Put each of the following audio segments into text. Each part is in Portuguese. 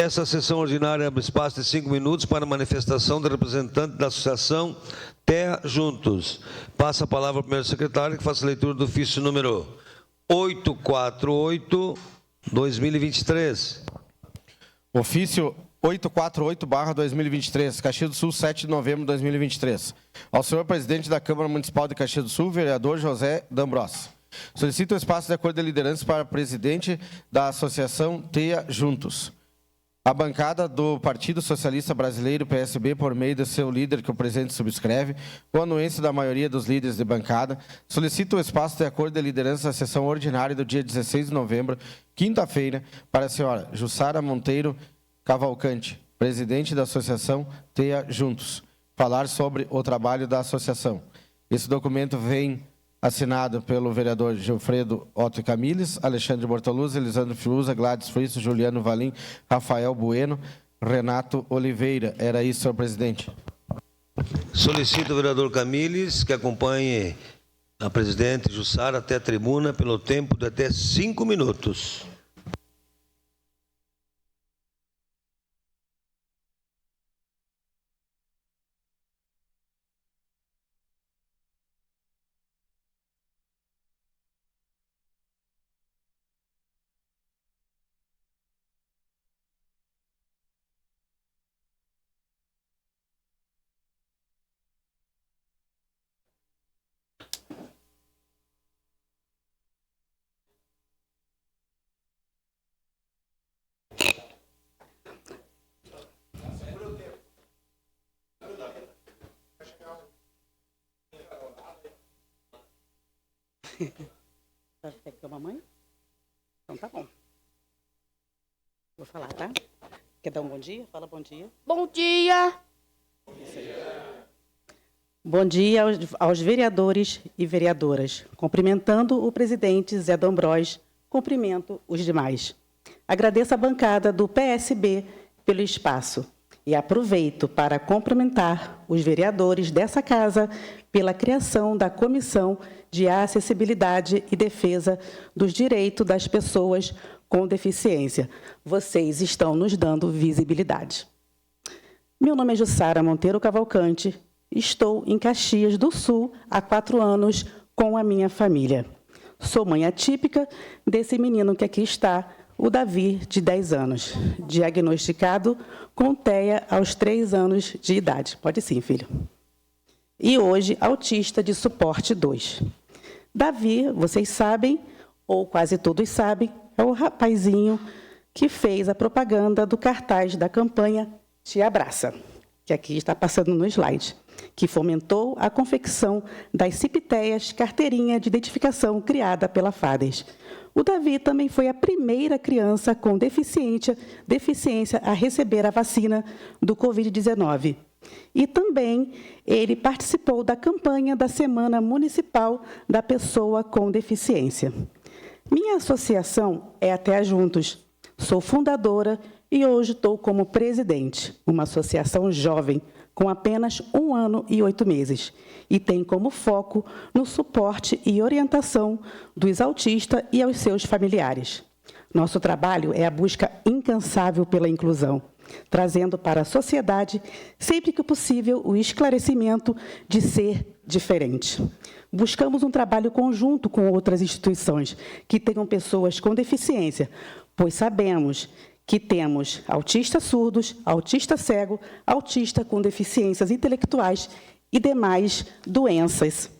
Essa sessão ordinária abre espaço de 5 minutos para manifestação do representante da Associação Terra Juntos. Passa a palavra ao primeiro secretário, que faça a leitura do ofício número 848/2023. Ofício 848/2023, Caxias do Sul, 7 de novembro de 2023. Ao senhor presidente da Câmara Municipal de Caxias do Sul, vereador José D'Ambrosio. Solicito o espaço de acordo de liderança para presidente da Associação Teia Juntos. A bancada do Partido Socialista Brasileiro, PSB, por meio do seu líder, que o presidente subscreve, com a anuência da maioria dos líderes de bancada, solicita o espaço de acordo de liderança da sessão ordinária do dia 16 de novembro, quinta-feira, para a senhora Jussara Monteiro Cavalcante, presidente da Associação Teia Juntos, falar sobre o trabalho da associação. Esse documento vem assinado pelo vereador Gilfredo Otto Camilles, Alexandre Bortoluzzi, Elisandro Fiuza, Gladys Frisso, Juliano Valim, Rafael Bueno, Renato Oliveira. Era isso, senhor presidente. Solicito o vereador Camilles que acompanhe a presidente Jussara até a tribuna pelo tempo de até 5 minutos. Quer que eu, mamãe? Então tá bom. Vou falar, tá? Quer dar um bom dia? Fala bom dia. Bom dia! Bom dia aos vereadores e vereadoras. Cumprimentando o presidente Zé D'Ambrosio, cumprimento os demais. Agradeço a bancada do PSB pelo espaço e aproveito para cumprimentar os vereadores dessa casa pela criação da Comissão de Acessibilidade e Defesa dos Direitos das Pessoas com Deficiência. Vocês estão nos dando visibilidade. Meu nome é Jussara Monteiro Cavalcante. Estou em Caxias do Sul há 4 anos com a minha família. Sou mãe atípica desse menino que aqui está, o Davi, de 10 anos, diagnosticado com TEA aos 3 anos de idade. Pode sim, filho. E hoje, autista de suporte 2. Davi, vocês sabem, ou quase todos sabem, é o rapazinho que fez a propaganda do cartaz da campanha Te Abraça, que aqui está passando no slide, que fomentou a confecção das CIP-TEAs, carteirinha de identificação criada pela FADES. O Davi também foi a primeira criança com deficiência a receber a vacina do Covid-19. E também ele participou da campanha da Semana Municipal da Pessoa com Deficiência. Minha associação é a TEA Juntos. Sou fundadora e hoje estou como presidente, uma associação jovem, com apenas 1 ano e 8 meses, e tem como foco no suporte e orientação dos autistas e aos seus familiares. Nosso trabalho é a busca incansável pela inclusão, trazendo para a sociedade, sempre que possível, o esclarecimento de ser diferente. Buscamos um trabalho conjunto com outras instituições que tenham pessoas com deficiência, pois sabemos que temos autistas surdos, autista cego, autista com deficiências intelectuais e demais doenças.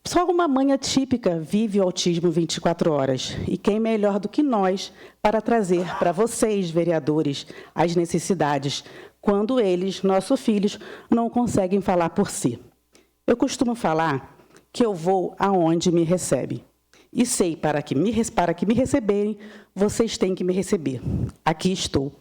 Só uma mãe atípica vive o autismo 24 horas. E quem melhor do que nós para trazer para vocês, vereadores, as necessidades, quando eles, nossos filhos, não conseguem falar por si. Eu costumo falar que eu vou aonde me recebem. E sei, para que me receberem, vocês têm que me receber. Aqui estou,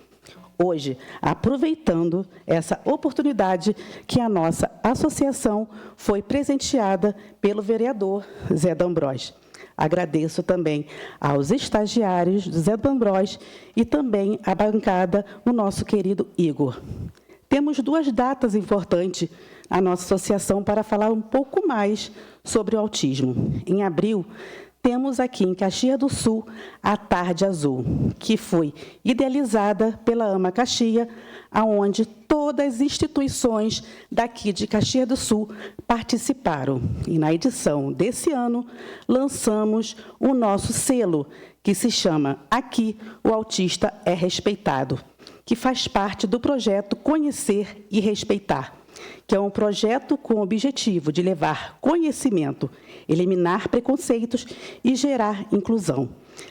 hoje, aproveitando essa oportunidade que a nossa associação foi presenteada pelo vereador Zé D'Ambrosio. Agradeço também aos estagiários do Zé D'Ambrosio e também à bancada, o nosso querido Igor. Temos 2 datas importantes na nossa associação para falar um pouco mais sobre o autismo. Em abril, temos aqui em Caxias do Sul a Tarde Azul, que foi idealizada pela AMA Caxias, aonde todas as instituições daqui de Caxias do Sul participaram. E na edição desse ano, lançamos o nosso selo, que se chama Aqui o Autista é Respeitado, que faz parte do projeto Conhecer e Respeitar, que é um projeto com o objetivo de levar conhecimento, eliminar preconceitos e gerar inclusão.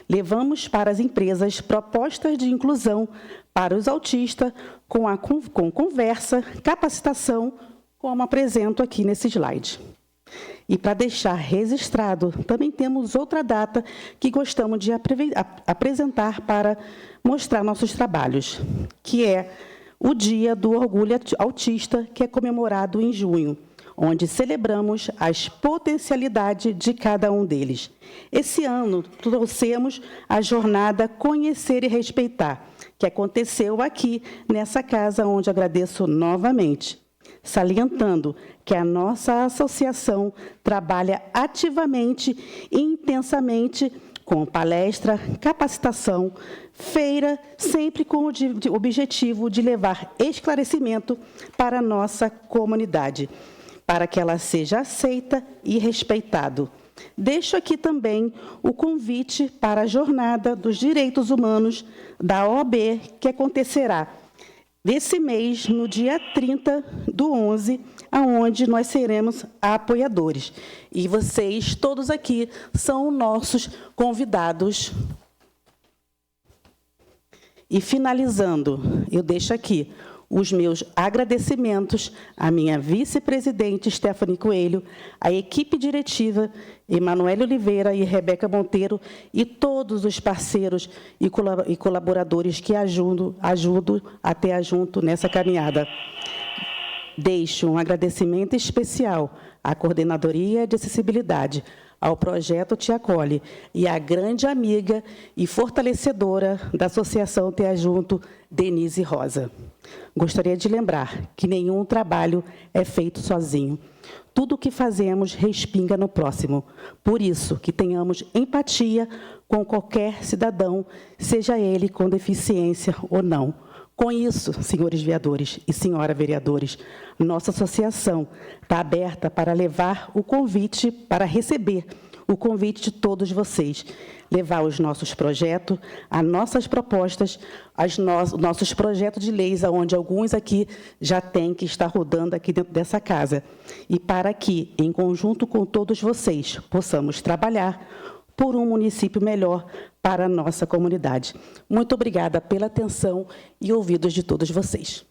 Levamos para as empresas propostas de inclusão para os autistas com conversa, capacitação, como apresento aqui nesse slide. E para deixar registrado, também temos outra data que gostamos de apresentar para mostrar nossos trabalhos, que é o Dia do Orgulho Autista, que é comemorado em junho, onde celebramos as potencialidades de cada um deles. Esse ano, trouxemos a jornada Conhecer e Respeitar, que aconteceu aqui nessa casa, onde agradeço novamente, salientando que a nossa associação trabalha ativamente e intensamente com palestra, capacitação, feira, sempre com o objetivo de levar esclarecimento para a nossa comunidade, para que ela seja aceita e respeitada. Deixo aqui também o convite para a Jornada dos Direitos Humanos da OAB, que acontecerá nesse mês, no dia 30/11, aonde nós seremos apoiadores. E vocês, todos aqui, são nossos convidados. E, finalizando, eu deixo aqui os meus agradecimentos à minha vice-presidente, Stephanie Coelho, à equipe diretiva, Emanuele Oliveira e Rebeca Monteiro, e todos os parceiros e colaboradores que ajudam até junto nessa caminhada. Deixo um agradecimento especial à Coordenadoria de Acessibilidade, ao Projeto Te Acolhe e à grande amiga e fortalecedora da Associação Te Ajunto, Denise Rosa. Gostaria de lembrar que nenhum trabalho é feito sozinho. Tudo o que fazemos respinga no próximo. Por isso, que tenhamos empatia com qualquer cidadão, seja ele com deficiência ou não. Com isso, senhores vereadores e senhora vereadores, nossa associação está aberta para levar o convite, para receber o convite de todos vocês, levar os nossos projetos, as nossas propostas, nossos projetos de leis, onde alguns aqui já têm que estar rodando aqui dentro dessa casa, e para que, em conjunto com todos vocês, possamos trabalhar por um município melhor para a nossa comunidade. Muito obrigada pela atenção e ouvidos de todos vocês.